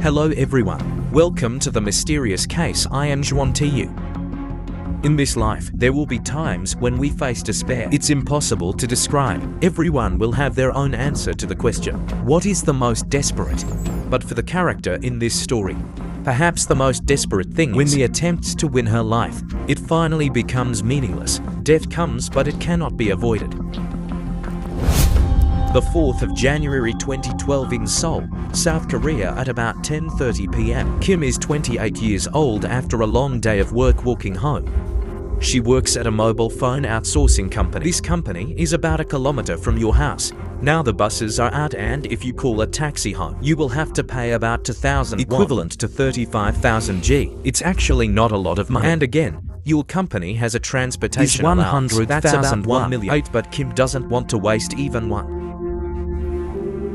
Hello everyone, welcome to the mysterious case I am Juan to you. In this life, there will be times when we face despair. It's impossible to describe. Everyone will have their own answer to the question, what is the most desperate? But for the character in this story, perhaps the most desperate thing when the attempts to win her life, it finally becomes meaningless. Death comes, but it cannot be avoided. The 4th of January 2012 in Seoul, South Korea at about 10:30 p.m. Kim is 28 years old after a long day of work walking home. She works at a mobile phone outsourcing company. This company is about a kilometer from your house. Now the buses are out, and if you call a taxi home, you will have to pay about 2,000 equivalent to 35,000 G. It's actually not a lot of money. And again, your company has a transportation allowance. That's about 1 million. But Kim doesn't want to waste even one.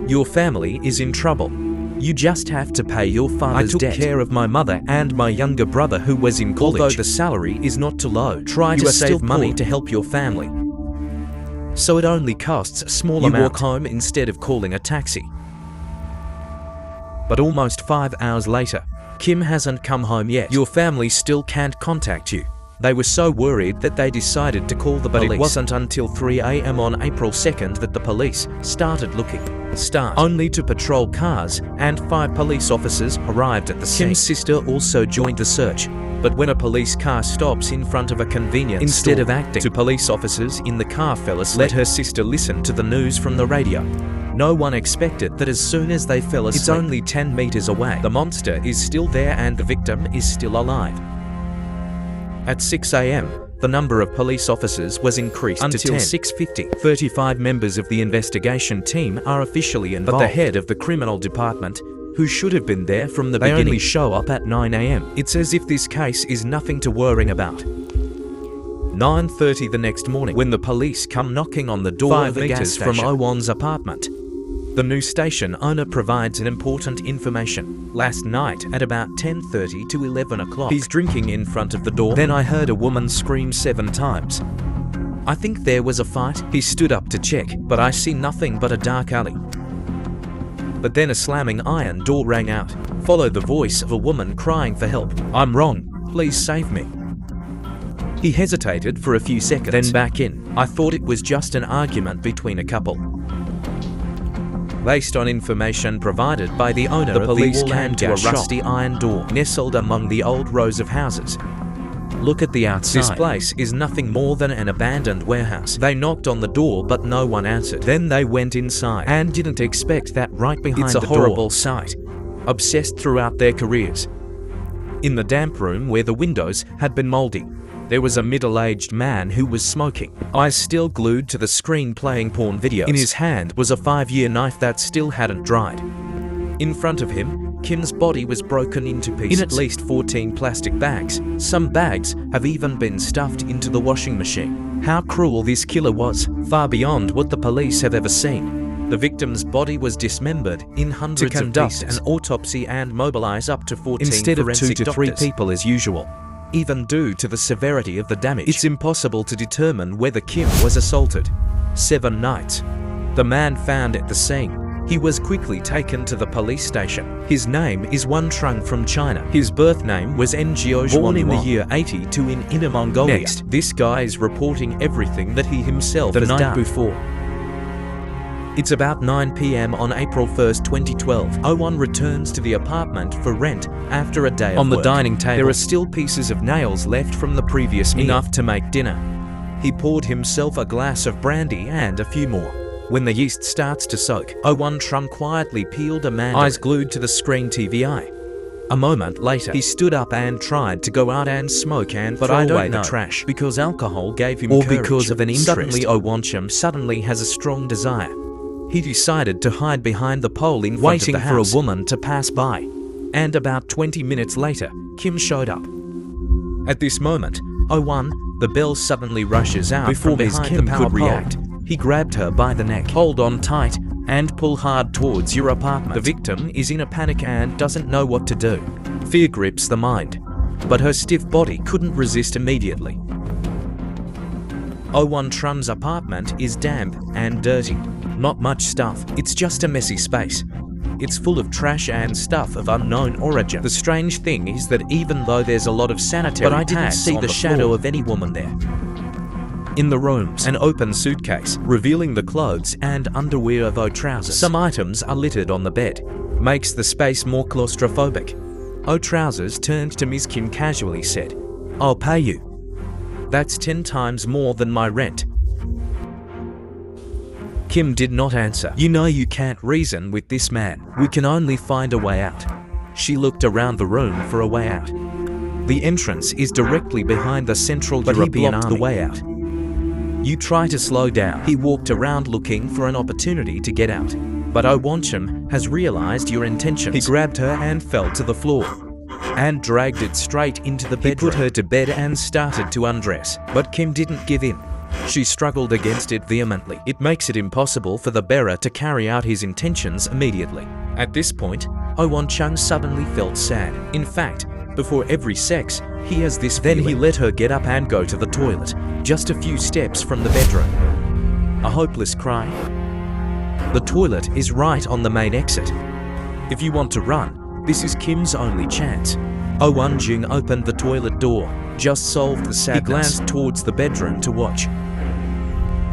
Your family is in trouble. You just have to pay your father's debt. I took care of my mother and my younger brother who was in college. Although the salary is not too low, try to save money to help your family. So it only costs a small amount. You walk home instead of calling a taxi. But almost 5 hours later, Kim hasn't come home yet. Your family still can't contact you. They were so worried that they decided to call the police. But it wasn't until 3 a.m. on April 2nd that the police started looking. Only to patrol cars, and 5 police officers arrived at the scene. Kim's sister also joined the search, but when a police car stops in front of a convenience store, instead of acting, 2 police officers in the car fell asleep. Let her sister listen to the news from the radio. No one expected that as soon as they fell asleep, it's only 10 meters away, the monster is still there and the victim is still alive. At 6 a.m., the number of police officers was increased until 6:50. 35 members of the investigation team are officially involved. But the head of the criminal department, who should have been there from the beginning, only show up at 9 a.m. It's as if this case is nothing to worry about. 9:30 the next morning, when the police come knocking on the door of the gas station from Owan's apartment. The new station owner provides an important information. Last night at about 10:30 to 11 o'clock, he's drinking in front of the door. Then I heard a woman scream 7 times. I think there was a fight. He stood up to check, but I see nothing but a dark alley. But then a slamming iron door rang out, followed the voice of a woman crying for help. I'm wrong, please save me. He hesitated for a few seconds, then back in. I thought it was just an argument between a couple. Based on information provided by the owner, the police came to a rusty iron door nestled among the old rows of houses. Look at the outside. This place is nothing more than an abandoned warehouse. They knocked on the door, but no one answered. Then they went inside and didn't expect that right behind the door. It's a horrible sight. Obsessed throughout their careers. In the damp room where the windows had been moldy, there was a middle-aged man who was smoking, eyes still glued to the screen playing porn videos. In his hand was a 5-year knife that still hadn't dried. In front of him, Kim's body was broken into pieces in at least 14 plastic bags. Some bags have even been stuffed into the washing machine. How cruel this killer was, far beyond what the police have ever seen. The victim's body was dismembered in hundreds of pieces. To conduct an autopsy and mobilize up to 14 instead of 2 to 3 people as usual. Even due to the severity of the damage, it's impossible to determine whether Kim was assaulted. 7 nights. The man found at the scene. He was quickly taken to the police station. His name is Wan Trung from China. His birth name was Ngo Zhuan, born in the year 82 in Inner Mongolia. Next, this guy is reporting everything that he himself has done. The night before. It's about 9 p.m. on April 1st, 2012. Owen returns to the apartment for rent after a day of work. On the dining table, there are still pieces of nails left from the previous meal, enough to make dinner. He poured himself a glass of brandy and a few more. When the yeast starts to soak, Owen Trung quietly peeled a mandarin, eyes glued to the screen TV. A moment later, he stood up and tried to go out and smoke and throw away the trash, because alcohol gave him courage, or because of an interest. Suddenly Owen Trung suddenly has a strong desire. He decided to hide behind the pole in front of the house, waiting for a woman to pass by. And about 20 minutes later, Kim showed up. At this moment, Owen, the bell suddenly rushes out before Kim could react. He grabbed her by the neck. Hold on tight and pull hard towards your apartment. The victim is in a panic and doesn't know what to do. Fear grips the mind, but her stiff body couldn't resist immediately. Owen Trung's apartment is damp and dirty. Not much stuff, it's just a messy space. It's full of trash and stuff of unknown origin. The strange thing is that even though there's a lot of sanitary pads, but I didn't see the shadow of any woman there. In the rooms, an open suitcase, revealing the clothes and underwear of O trousers. Some items are littered on the bed. Makes the space more claustrophobic. O trousers turned to Ms. Kim casually said, "I'll pay you. That's 10 times more than my rent." Kim did not answer. "You know you can't reason with this man. We can only find a way out." She looked around the room for a way out. The entrance is directly behind the central but he blocked the way out. "You try to slow down." He walked around looking for an opportunity to get out. But O Woncham has realized your intentions. He grabbed her and fell to the floor and dragged it straight into the bedroom. He put her to bed and started to undress, but Kim didn't give in. She struggled against it vehemently. It makes it impossible for the bearer to carry out his intentions immediately. At this point, O Woncham suddenly felt sad. In fact, before every sex, he has this feeling. Then he let her get up and go to the toilet, just a few steps from the bedroom. A hopeless cry. The toilet is right on the main exit. If you want to run, this is Kim's only chance. O Wonjing opened the toilet door, just solved the sadness. He glanced towards the bedroom to watch.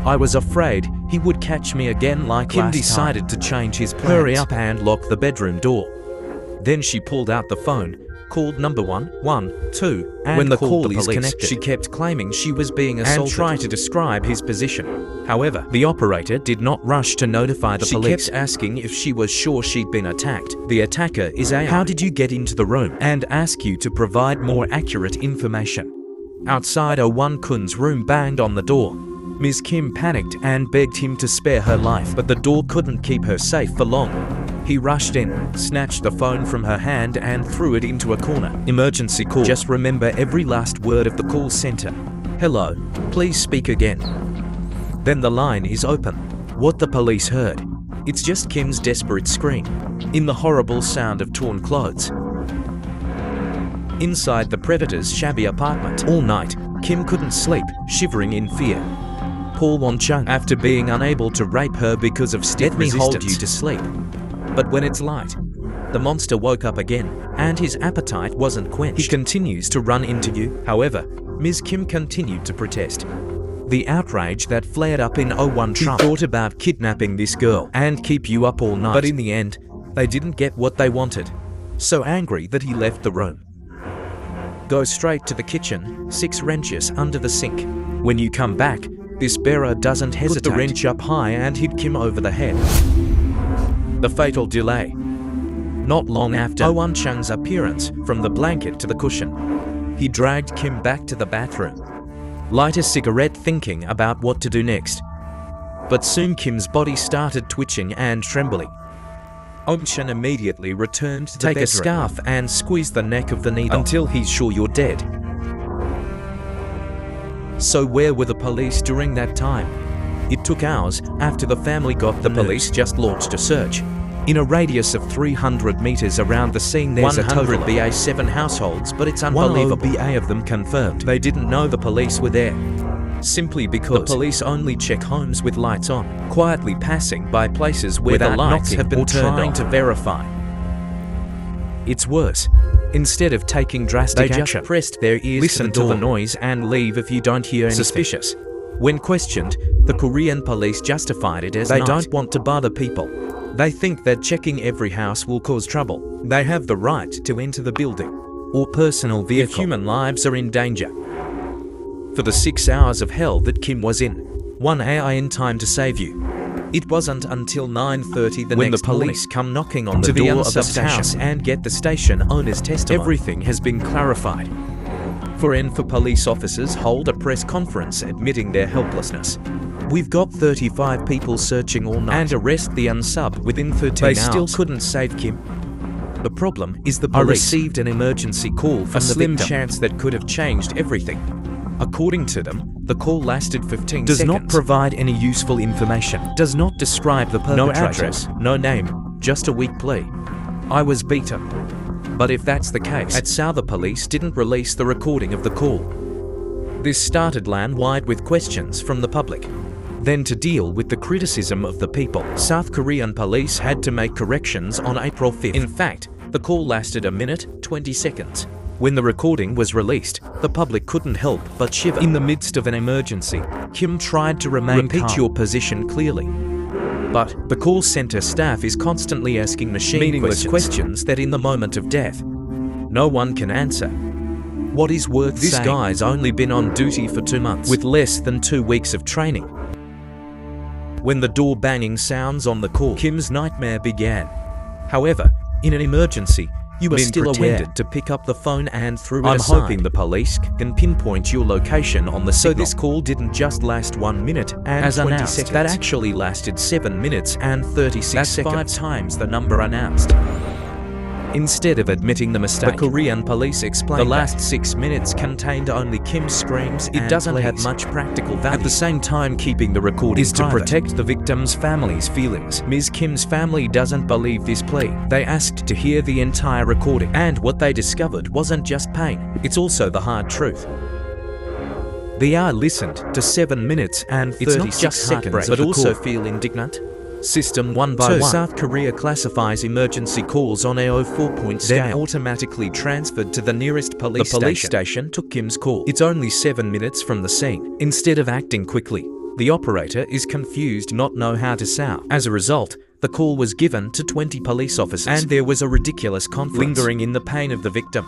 "I was afraid he would catch me again like Kim last time." Decided to change his plans. Hurry up and lock the bedroom door. Then she pulled out the phone, called number 112, and when the call is connected, she kept claiming she was being assaulted and tried to describe his position. However, the operator did not rush to notify the police. She kept asking if she was sure she'd been attacked. The attacker is AI. How did you get into the room? And ask you to provide more accurate information. Outside O Won Kun's room banged on the door. Ms. Kim panicked and begged him to spare her life, but the door couldn't keep her safe for long. He rushed in, snatched the phone from her hand and threw it into a corner. "Emergency call. Just remember every last word of the call center. Hello, please speak again." Then the line is open. What the police heard. It's just Kim's desperate scream, in the horrible sound of torn clothes. Inside the predator's shabby apartment. All night, Kim couldn't sleep, shivering in fear. Paul Wonchung, after being unable to rape her because of stiff resistance, hold you to sleep. But when it's light, the monster woke up again, and his appetite wasn't quenched. He continues to run into you. However, Ms. Kim continued to protest. The outrage that flared up in O Won Trump. He thought about kidnapping this girl and keep you up all night. But in the end, they didn't get what they wanted. So angry that he left the room. Go straight to the kitchen, 6 wrenches under the sink. When you come back, this bearer doesn't hesitate. Put the wrench up high and hit Kim over the head. The fatal delay. Not long after O Won Chung's appearance, from the blanket to the cushion, he dragged Kim back to the bathroom. Light a cigarette thinking about what to do next. But soon Kim's body started twitching and trembling. O Chun immediately returned to the bedroom. Take a scarf and squeeze the neck of the needle until he's sure you're dead. So where were the police during that time? It took hours after the family got the police just launched a search. In a radius of 300 meters around the scene, there's 100 BA7 households, but it's unbelievable. 1 BA of them confirmed they didn't know the police were there. Simply because the police only check homes with lights on, quietly passing by places where the lights have been trying to verify. It's worse. Instead of taking drastic action, they just pressed their ears to the noise and leave if you don't hear anything suspicious. When questioned, the Korean police justified it as they don't want to bother people. They think that checking every house will cause trouble. They have the right to enter the building or personal vehicle if human lives are in danger. For the 6 hours of hell that Kim was in, 1 AI in time to save you. It wasn't until 9:30 the when next the police morning come knocking on the door of the house and get the station owner's testimony. Everything has been clarified. For police officers hold a press conference admitting their helplessness. We've got 35 people searching all night and arrest the unsub within 13 hours. They still couldn't save Kim. The problem is the police received an emergency call from the victim. A slim chance that could have changed everything. According to them, the call lasted 15 seconds. Does not provide any useful information. Does not describe the perpetrator. No address, no name, just a weak plea. I was beaten. But if that's the case, at Sao the police didn't release the recording of the call. This started land-wide with questions from the public. than to deal with the criticism of the people. South Korean police had to make corrections on April 5th. In fact, the call lasted 1 minute, 20 seconds. When the recording was released, the public couldn't help but shiver. In the midst of an emergency, Kim tried to remain calm. Repeat your position clearly. But the call center staff is constantly asking meaningless questions that in the moment of death, no one can answer. What is worth saying? This guy's only been on duty for 2 months, with less than 2 weeks of training. When the door banging sounds on the call, Kim's nightmare began. However, in an emergency, you are still pretended to pick up the phone and threw it aside. I'm hoping the police can pinpoint your location on the signal. So this call didn't just last 1 minute and 20 seconds. That actually lasted 7 minutes and 36 seconds. That's 5 times the number announced. Instead of admitting the mistake, the Korean police explained the last 6 minutes contained only Kim's screams. It doesn't have much practical value. At the same time, keeping the recording is to protect the victim's family's feelings. Ms. Kim's family doesn't believe this plea. They asked to hear the entire recording, and what they discovered wasn't just pain, it's also the hard truth. The hour listened to 7 minutes and 36 seconds, but also feel indignant. System 1 by 1. South Korea classifies emergency calls on a 4-point scale. Then automatically transferred to the nearest police station. The police station took Kim's call. It's only 7 minutes from the scene. Instead of acting quickly, the operator is confused, not know how to sound. As a result, the call was given to 20 police officers, and there was a ridiculous conflict lingering in the pain of the victim.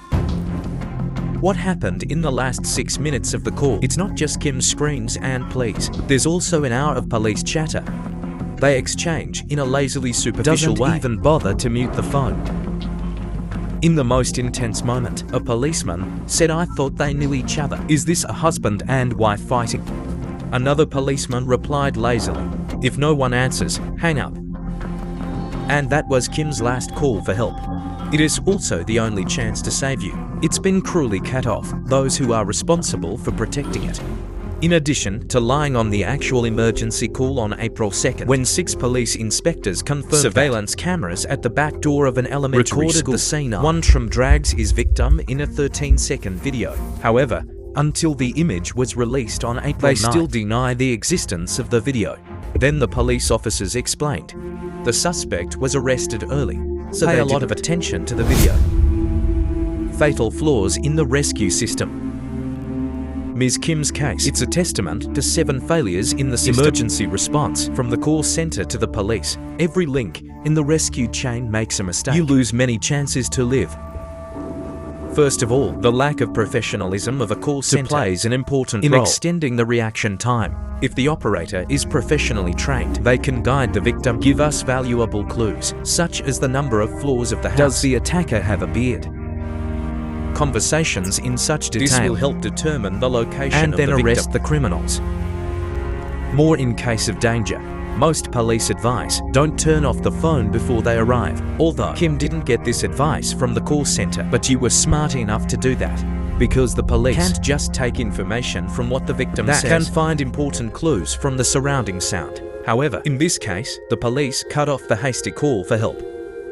What happened in the last 6 minutes of the call? It's not just Kim's screams and pleas. There's also an hour of police chatter. They exchange in a lazily superficial way. Doesn't even bother to mute the phone. In the most intense moment, a policeman said, "I thought they knew each other. Is this a husband and wife fighting?" Another policeman replied lazily, "If no one answers, hang up." And that was Kim's last call for help. It is also the only chance to save you. It's been cruelly cut off, those who are responsible for protecting it. In addition to lying on the actual emergency call on April 2nd, when 6 police inspectors confirmed surveillance cameras at the back door of an elementary school, the scene, one tram drags his victim in a 13-second video. However, until the image was released on April 9th, they still deny the existence of the video. Then the police officers explained, the suspect was arrested early, so pay a lot of attention to the video. Fatal flaws in the rescue system. Ms. Kim's case, it's a testament to 7 failures in the system. Emergency response, from the call center to the police. Every link in the rescue chain makes a mistake. You lose many chances to live. First of all, the lack of professionalism of a call center plays an important role in extending the reaction time. If the operator is professionally trained, they can guide the victim, give us valuable clues, such as the number of floors of the house. Does the attacker have a beard? Conversations in such detail. This will help determine the location of the victim, and then arrest the criminals. More in case of danger. Most police advise, don't turn off the phone before they arrive. Although Kim didn't get this advice from the call center, but you were smart enough to do that. Because the police can't just take information from what the victim says. They can find important clues from the surrounding sound. However, in this case, the police cut off the hasty call for help.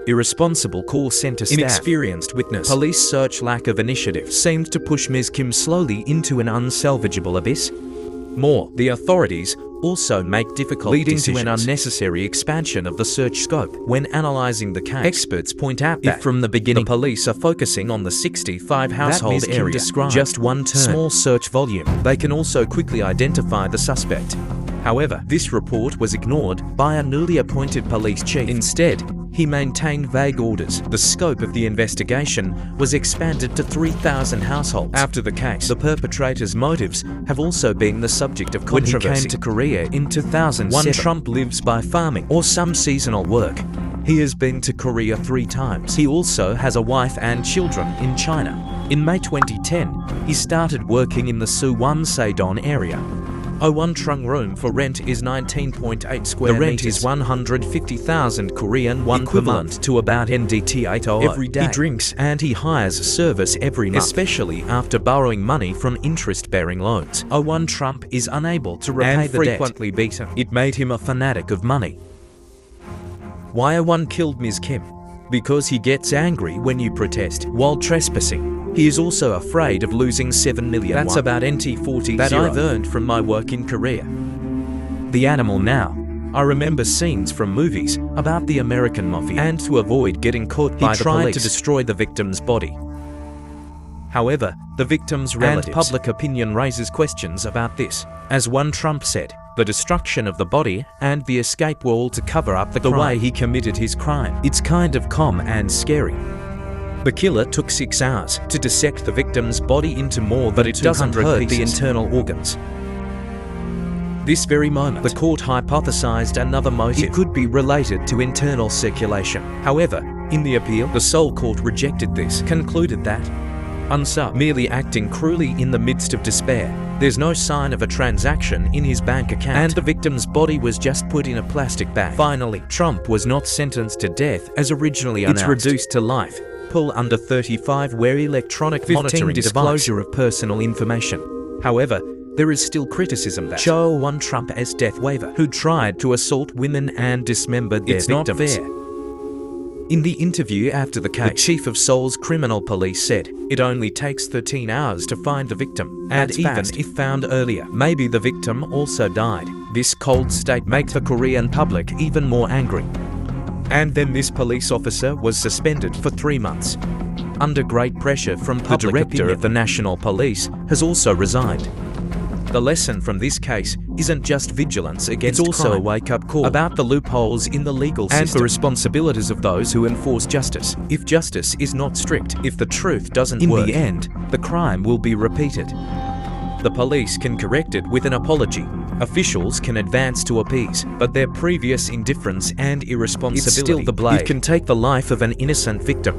Irresponsible call center staff, inexperienced witness, police search, lack of initiative seemed to push Ms. Kim slowly into an unsalvageable abyss. More, the authorities also make difficult decisions, leading to an unnecessary expansion of the search scope. When analyzing the case, experts point out that from the beginning, the police are focusing on the 65 household area, just one turn, small search volume. They can also quickly identify the suspect. However, this report was ignored by a newly appointed police chief. Instead, he maintained vague orders. The scope of the investigation was expanded to 3,000 households. After the case, the perpetrator's motives have also been the subject of controversy. When he came to Korea in 2007, one Trump lives by farming or some seasonal work. He has been to Korea 3 times. He also has a wife and children in China. In May 2010, he started working in the Suwon Saedong area. A one-trung room for rent is 19.8 square meters. The rent is 150,000 Korean won equivalent to about NDT 800 every day. He drinks and he hires service every month, especially after borrowing money from interest-bearing loans. One Trump is unable to repay the debt, frequently beaten. It made him a fanatic of money. Why one killed Ms. Kim? Because he gets angry when you protest while trespassing. He is also afraid of losing 7 million. That's about NT 40 that I've earned from my work in Korea. the animal now. I remember scenes from movies about the American mafia, and to avoid getting caught by the police, he tried to destroy the victim's body. However, the victim's relatives and public opinion raises questions about this. As one Trump said, the destruction of the body and the escape were all to cover up the way he committed his crime. It's kind of calm and scary. The killer took 6 hours to dissect the victim's body into more than 200 pieces. But it doesn't hurt the internal organs. This very moment, the court hypothesized another motive. It could be related to internal circulation. However, in the appeal, the sole court rejected this, concluded that Unsub merely acting cruelly in the midst of despair. There's no sign of a transaction in his bank account, and the victim's body was just put in a plastic bag. Finally, Trump was not sentenced to death as originally announced. It's reduced to life. Pull under 35 wear electronic monitoring disclosure of personal information. However, there is still criticism that show one Trump as death waiver who tried to assault women and dismembered their victims. It's not fair. In the interview after the case, the chief of Seoul's criminal police said, it only takes 13 hours to find the victim, and even if found earlier, maybe the victim also died. This cold state makes the Korean public even more angry. And then this police officer was suspended for 3 months. Under great pressure from public opinion, the director of the National Police has also resigned. The lesson from this case isn't just vigilance against crime. It's also a wake-up call about the loopholes in the legal system and the responsibilities of those who enforce justice. If justice is not strict, if the truth doesn't work, in the end, the crime will be repeated. The police can correct it with an apology. Officials can advance to appease, but their previous indifference and irresponsibility, it's still the blade. It can take the life of an innocent victim.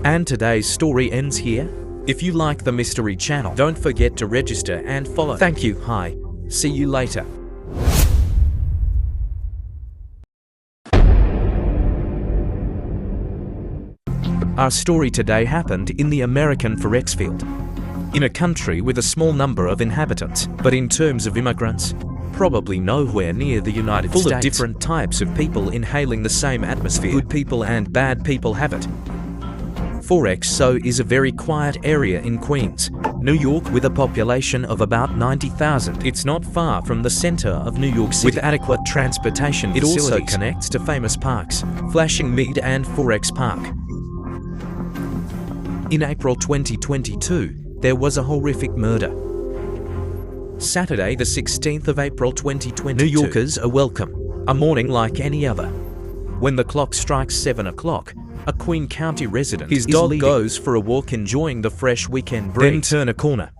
And today's story ends here. If you like the Mystery Channel, don't forget to register and follow. Thank you. Hi. See you later. Our story today happened in the American Forex field. In a country with a small number of inhabitants, but in terms of immigrants, probably nowhere near the United States. Full of different types of people inhaling the same atmosphere. Good people and bad people have it. Forex is a very quiet area in Queens, New York, with a population of about 90,000. It's not far from the center of New York City. With adequate transportation facilities. It also connects to famous parks, Flashing Mead and Forex Park. In April 2022, there was a horrific murder. Saturday, the 16th of April 2022. New Yorkers are welcome. A morning like any other. When the clock strikes 7 o'clock, a Queen County resident, his dog goes for a walk enjoying the fresh weekend breeze. Then turn a corner.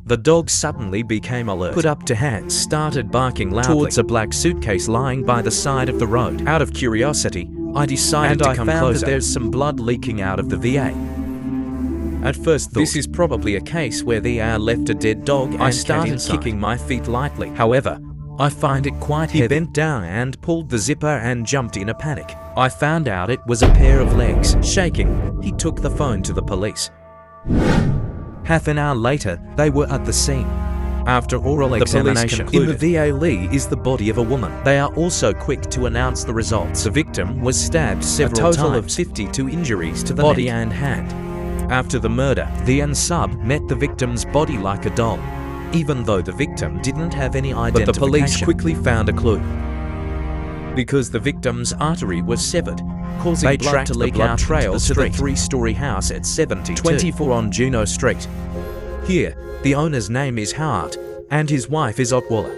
The dog suddenly became alert, put up to hands, started barking loudly towards a black suitcase lying by the side of the road. Out of curiosity, I decided to come closer. That there's some blood leaking out of the VA. At first thought, this is probably a case where they left a dead dog and I started kicking my feet lightly. However, I find it quite heavy. He bent down and pulled the zipper and jumped in a panic. I found out it was a pair of legs. Shaking, he took the phone to the police. Half an hour later, they were at the scene. After oral examination, in the VA is the body of a woman. They are also quick to announce the results. The victim was stabbed several times. A total of 52 injuries to the body and hand. After the murder, the unsub met the victim's body like a doll, even though the victim didn't have any identification. But the police quickly found a clue. Because the victim's artery was severed, causing blood to leak out trails to the 3-story house at 7024 on Juno Street. Here, the owner's name is Howard, and his wife is Otwalla.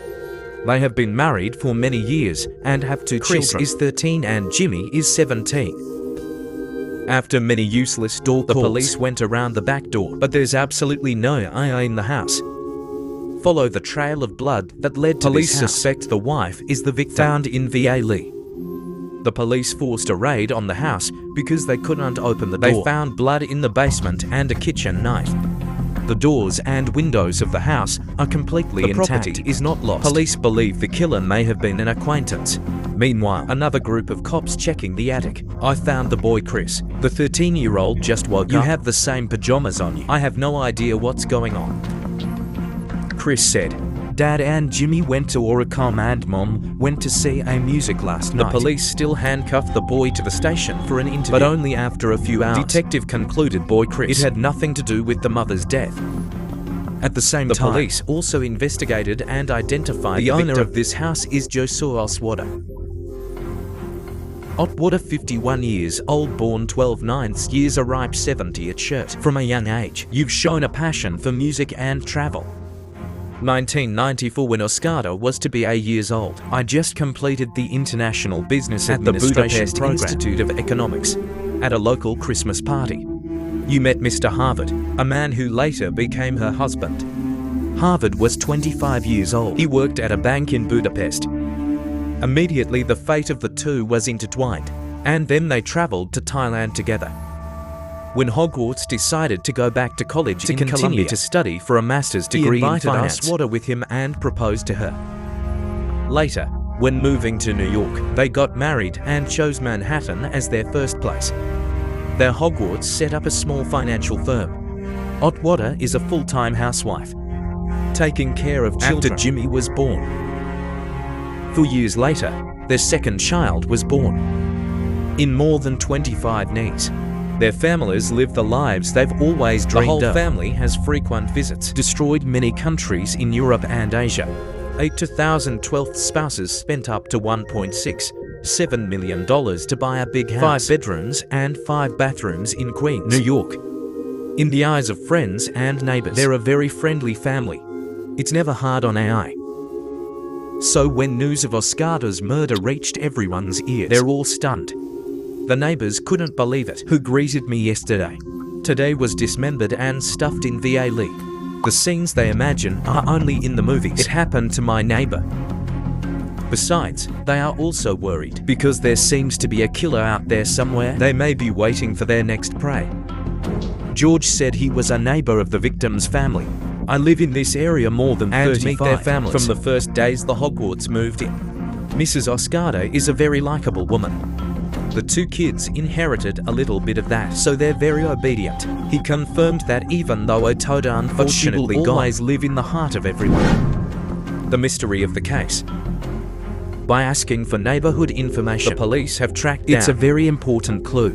They have been married for many years and have 2 children. Chris is 13 and Jimmy is 17. After many useless door calls, the police went around the back door, but there's absolutely no eye in the house. Follow the trail of blood that led to this house. Police suspect the wife is the victim found in VA Lee. The police forced a raid on the house because they couldn't open the door. They found blood in the basement and a kitchen knife. The doors and windows of the house are completely intact. The property is not lost. Police believe the killer may have been an acquaintance. Meanwhile, another group of cops checking the attic. I found the boy Chris. The 13-year-old just woke up. You have the same pajamas on you. I have no idea what's going on. Chris said, Dad and Jimmy went to Oricom and Mom went to see a music last night. The police still handcuffed the boy to the station for an interview, but only after a few hours. Detective concluded boy Chris, it had nothing to do with the mother's death. At the same time, the police also investigated and identified the owner of this house is Joshua Otwater. Otwater, 51 years old, born 12/9 years, a ripe 70 at shirt. From a young age, you've shown a passion for music and travel. 1994, when Oscarda was to be 8 years old, I just completed the International Business at the Budapest Institute of Economics at a local Christmas party. You met Mr. Harvard, a man who later became her husband. Harvard was 25 years old. He worked at a bank in Budapest. Immediately, the fate of the two was intertwined, and then they traveled to Thailand together. When Hogwarts decided to go back to college to continue to study for a master's degree in finance, he invited Oswater with him and proposed to her. Later, when moving to New York, they got married and chose Manhattan as their first place. Their Hogwarts set up a small financial firm. Otwater is a full-time housewife, taking care of children after Jimmy was born. 4 years later, their second child was born. In more than 25 years, their families live the lives they've always dreamed of. The whole family has frequent visits, destroyed many countries in Europe and Asia. 2012 spouses spent up to $1.67 million to buy a big house, 5 bedrooms and 5 bathrooms in Queens, New York. In the eyes of friends and neighbors, they're a very friendly family. It's never hard on AI. So when news of Oscarda's murder reached everyone's ears, they're all stunned. The neighbors couldn't believe it, who greeted me yesterday. Today was dismembered and stuffed in VA Lee. The scenes they imagine are only in the movies. It happened to my neighbor. Besides, they are also worried because there seems to be a killer out there somewhere. They may be waiting for their next prey. George said he was a neighbor of the victim's family. I live in this area more than 35 and meet their families from the first days the Hogwarts moved in. Mrs. Oscarda is a very likable woman. The 2 kids inherited a little bit of that, so they're very obedient. He confirmed that even though Otwater unfortunately always live in the heart of everyone. The mystery of the case. By asking for neighborhood information, the police have tracked down. It's a very important clue.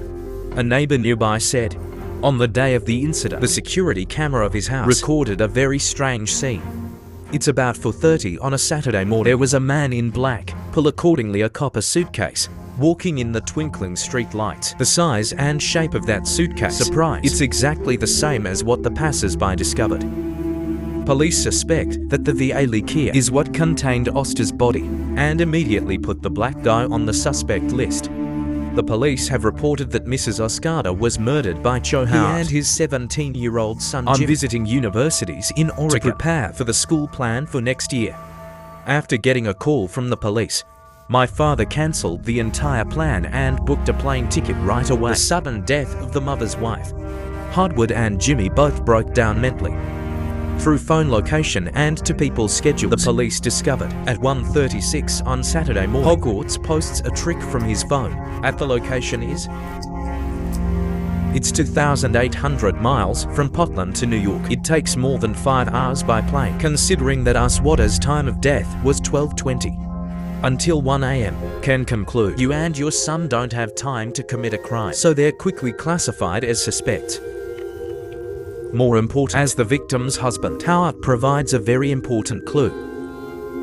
A neighbor nearby said, on the day of the incident, the security camera of his house recorded a very strange scene. It's about 4:30 on a Saturday morning. There was a man in black, pull accordingly a copper suitcase, walking in the twinkling street lights. The size and shape of that suitcase, surprise, it's exactly the same as what the passers-by discovered. Police suspect that the VA Lee key is what contained Oster's body, and immediately put the black guy on the suspect list. The police have reported that Mrs. Oscarda was murdered by Cho Howard. He and his 17-year-old son Jim visiting universities in Oregon to prepare for the school plan for next year. After getting a call from the police, my father cancelled the entire plan and booked a plane ticket right away. The sudden death of the mother's wife. Hardwood and Jimmy both broke down mentally. Through phone location and to people's schedules, the police discovered at 1:36 on Saturday morning, Hogwarts posts a trick from his phone. At the location is, it's 2,800 miles from Portland to New York. It takes more than 5 hours by plane, considering that Oswater's time of death was 12:20 until 1 a.m. Can conclude, you and your son don't have time to commit a crime, so they're quickly classified as suspects. More important, as the victim's husband, Howard provides a very important clue.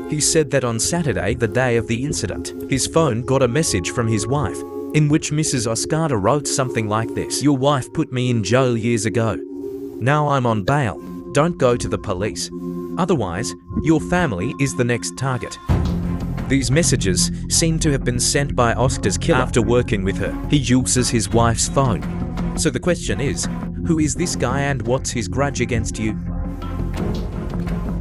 He said that on Saturday, the day of the incident, his phone got a message from his wife, in which Mrs. Oscarda wrote something like this: your wife put me in jail years ago. Now I'm on bail. Don't go to the police. Otherwise, your family is the next target. These messages seem to have been sent by Oscar's killer after working with her. He uses his wife's phone. So the question is, who is this guy and what's his grudge against you?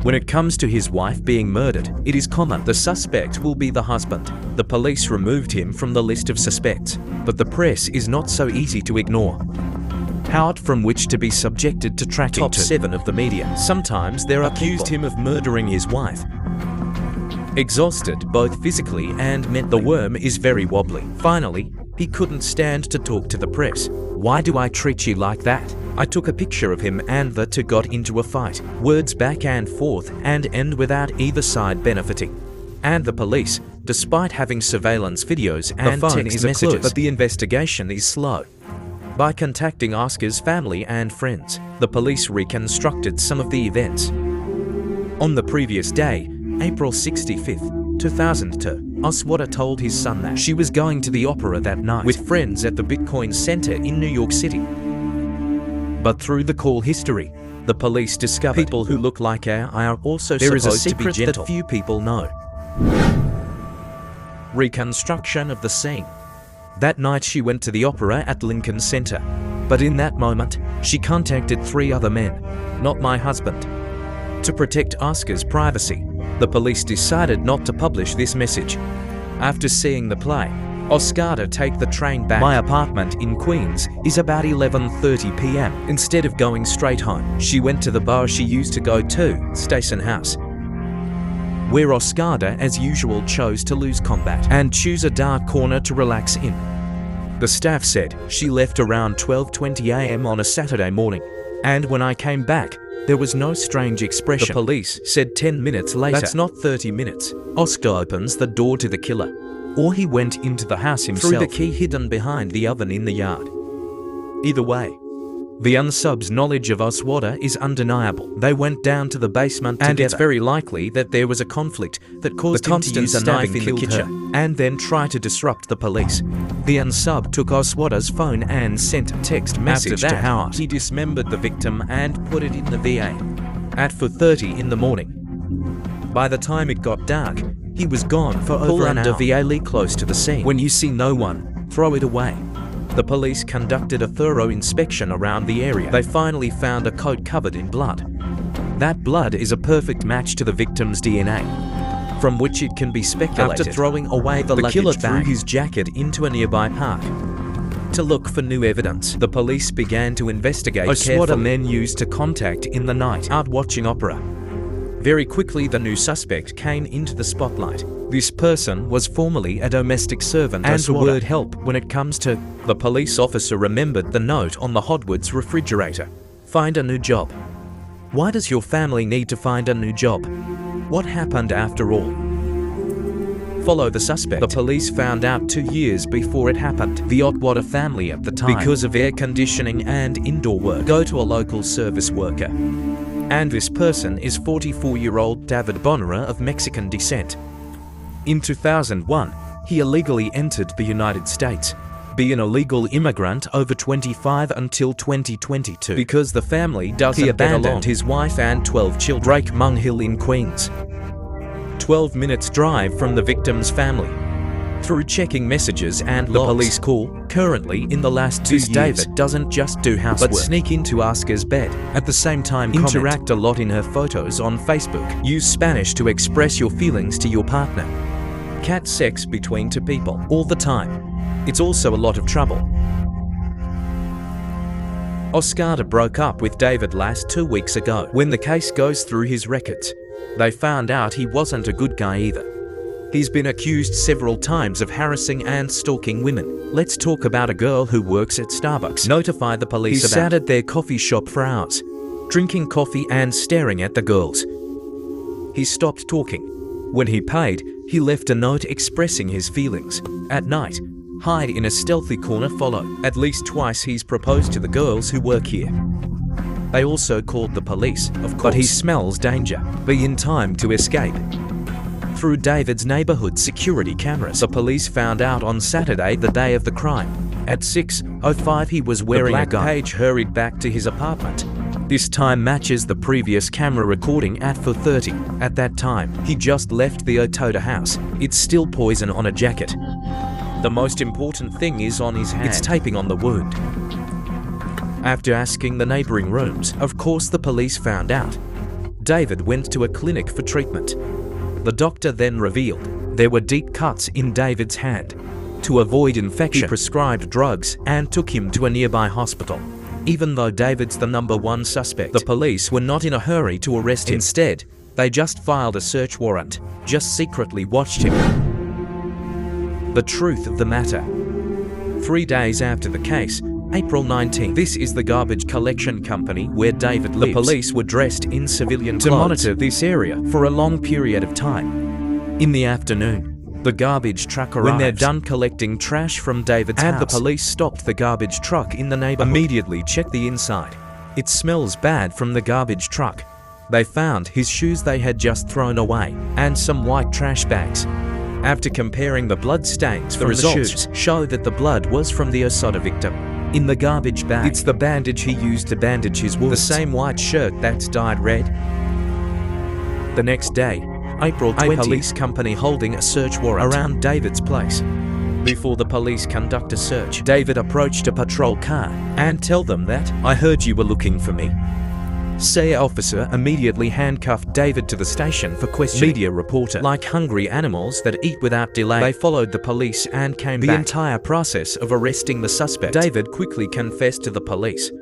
When it comes to his wife being murdered, it is common the suspect will be the husband. The police removed him from the list of suspects, but the press is not so easy to ignore. Howard from which to be subjected to tracking. Top 7 of the media. Sometimes they're accused him of murdering his wife. Exhausted both physically and mentally. The worm is very wobbly. Finally, he couldn't stand to talk to the press. Why do I treat you like that? I took a picture of him and the two got into a fight. Words back and forth and end without either side benefiting. And the police, despite having surveillance videos and text messages, but the investigation is slow. By contacting Oscar's family and friends, the police reconstructed some of the events. On the previous day, April 65th, 2002, Oswald told his son that she was going to the opera that night with friends at the Bitcoin Center in New York City. But through the call history, the police discovered people who look like her are also supposed to be gentle. That few people know. Reconstruction of the scene. That night she went to the opera at Lincoln Center, but in that moment, she contacted 3 other men, not my husband. To protect Oscar's privacy, the police decided not to publish this message. After seeing the play, Oscar take the train back. My apartment in Queens is about 11:30 p.m. Instead of going straight home, she went to the bar she used to go to, Station House, where Oscar, as usual, chose to lose combat and choose a dark corner to relax in. The staff said she left around 12:20 a.m. on a Saturday morning, and when I came back, there was no strange expression. The police said 10 minutes later. That's not 30 minutes. Oscar opens the door to the killer, or he went into the house himself through the key hidden behind the oven in the yard. Either way, the unsub's knowledge of Oswald is undeniable. They went down to the basement together, and it's very likely that there was a conflict that caused him to use a knife in the kitchen and then try to disrupt the police. The unsub took Oswald's phone and sent a text message to Howard. He dismembered the victim and put it in the VA at 4:30 in the morning. By the time it got dark, he was gone for over an hour. VA close to the scene. When you see no one, throw it away. The police conducted a thorough inspection around the area. They finally found a coat covered in blood. That blood is a perfect match to the victim's DNA, from which it can be speculated. After throwing away the killer threw his jacket into a nearby park. To look for new evidence, the police began to investigate Oswald men used to contact in the night out watching opera. Very quickly, the new suspect came into the spotlight. This person was formerly a domestic servant and word help when it comes to. The police officer remembered the note on the Hodwood's refrigerator. Find a new job. Why does your family need to find a new job? What happened after all? Follow the suspect. The police found out 2 years before it happened. The Otwater family at the time, because of air conditioning and indoor work, go to a local service worker. And this person is 44-year-old David Bonera of Mexican descent. In 2001, he illegally entered the United States, being an illegal immigrant over 25 until 2022 because the family doesn't get along. His wife and 12 children. Drake Mung Hill in Queens, 12 minutes drive from the victim's family. Through checking messages and the police call, currently in the last 2 years, David doesn't just do housework, but sneak into Oscar's bed. At the same time, interact a lot in her photos on Facebook. Use Spanish to express your feelings to your partner. Cat sex between 2 people all the time. It's also a lot of trouble. Oscar broke up with David last 2 weeks ago. When the case goes through his records, they found out he wasn't a good guy either. He's been accused several times of harassing and stalking women. Let's talk about a girl who works at Starbucks. Notify the police about. He sat at their coffee shop for hours, drinking coffee and staring at the girls. He stopped talking. When he paid, he left a note expressing his feelings. At night, hide in a stealthy corner. Follow. At least twice he's proposed to the girls who work here. They also called the police, of course, but he smells danger. Be in time to escape. Through David's neighborhood security cameras, the police found out on Saturday, the day of the crime. At 6:05 he was wearing a gun. Page hurried back to his apartment. This time matches the previous camera recording at 4:30. At that time, he just left the Otota house. It's still poison on a jacket. The most important thing is on his hand. It's taping on the wound. After asking the neighboring rooms, of course the police found out. David went to a clinic for treatment. The doctor then revealed there were deep cuts in David's hand. To avoid infection, he prescribed drugs and took him to a nearby hospital. Even though David's the #1 suspect, the police were not in a hurry to arrest him. Instead, they just filed a search warrant, just secretly watched him. The truth of the matter. 3 days after the case, April 19th, this is the garbage collection company where David lives. The police were dressed in civilian clothes to monitor this area for a long period of time. In the afternoon, The garbage truck arrives. When they're done collecting trash from David's house, the police stopped the garbage truck in the neighborhood. Immediately checked the inside. It smells bad from the garbage truck. They found his shoes they had just thrown away, and some white trash bags. After comparing the blood stains from the shoes, show that the blood was from the assault victim. In the garbage bag, it's the bandage he used to bandage his wounds. The same white shirt that's dyed red. The next day, April 20th, a police company holding a search warrant around David's place. Before the police conduct a search, David approached a patrol car and tell them that, "I heard you were looking for me." Say officer immediately handcuffed David to the station for questioning. Media reporter, like hungry animals that eat without delay, they followed the police and came back. The entire process of arresting the suspect, David quickly confessed to the police.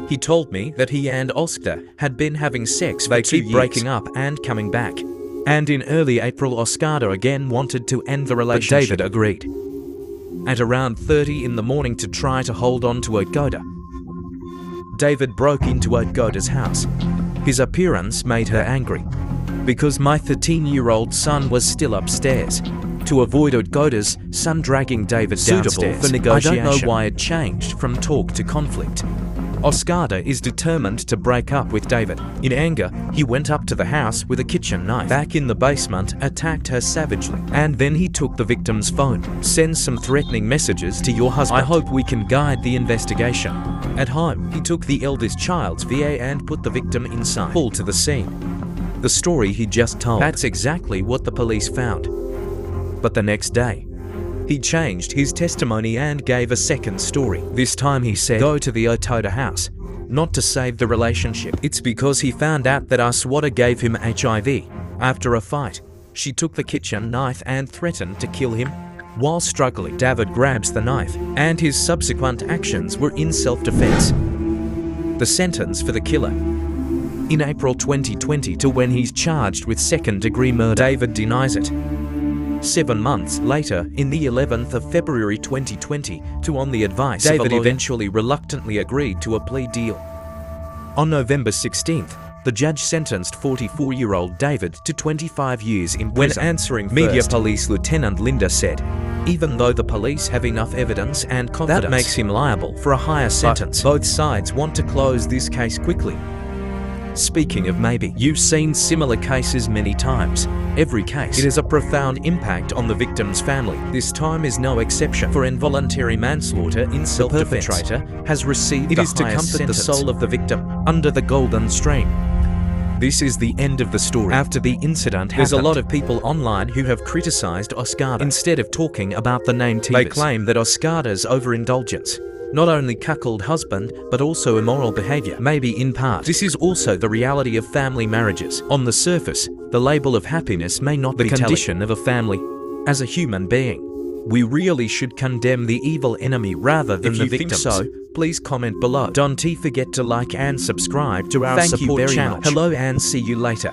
He told me that he and Oscar had been having sex for 2 years, breaking up and coming back. And in early April, Oscar again wanted to end the relationship. But David agreed. At around 30 in the morning, to try to hold on to Ogoda, David broke into Ogoda's house. His appearance made her angry, because my 13-year-old son was still upstairs. To avoid Ogoda's son dragging David downstairs, for negotiation. I don't know why it changed from talk to conflict. Oscar is determined to break up with David. In anger, he went up to the house with a kitchen knife. Back in the basement, attacked her savagely. And then he took the victim's phone. "Send some threatening messages to your husband. I hope we can guide the investigation." At home, he took the eldest child's VA and put the victim inside. Pulled to the scene. The story he just told. That's exactly what the police found. But the next day, he changed his testimony and gave a second story. This time he said, "Go to the Otoda house, not to save the relationship. It's because he found out that Aswada gave him HIV. After a fight, she took the kitchen knife and threatened to kill him." While struggling, David grabs the knife, and his subsequent actions were in self-defense. The sentence for the killer. In April 2020 to when he's charged with second-degree murder, David denies it. 7 months later, in the 11th of February 2020, on the advice of a lawyer, David eventually reluctantly agreed to a plea deal. On November 16th, the judge sentenced 44-year-old David to 25 years in prison. When answering Media Police Lieutenant Linda said, "Even though the police have enough evidence and confidence, that makes him liable for a higher sentence. Both sides want to close this case quickly." Speaking of maybe, you've seen similar cases many times. Every case, it has a profound impact on the victim's family. This time is no exception. For involuntary manslaughter in self-defense, the perpetrator has received the highest sentence. It is to comfort the soul of the victim under the golden stream. This is the end of the story. After the incident happened, there's a lot of people online who have criticized Oscar. Instead of talking about the name Tevez, they claim that Oscar's overindulgence, not only cuckold husband, but also immoral behavior, maybe in part. This is also the reality of family marriages. On the surface, the label of happiness may not be the condition of a family. As a human being, we really should condemn the evil enemy rather than the victims. If you think so, please comment below. Don't forget to like and subscribe to our support channel. Hello and see you later.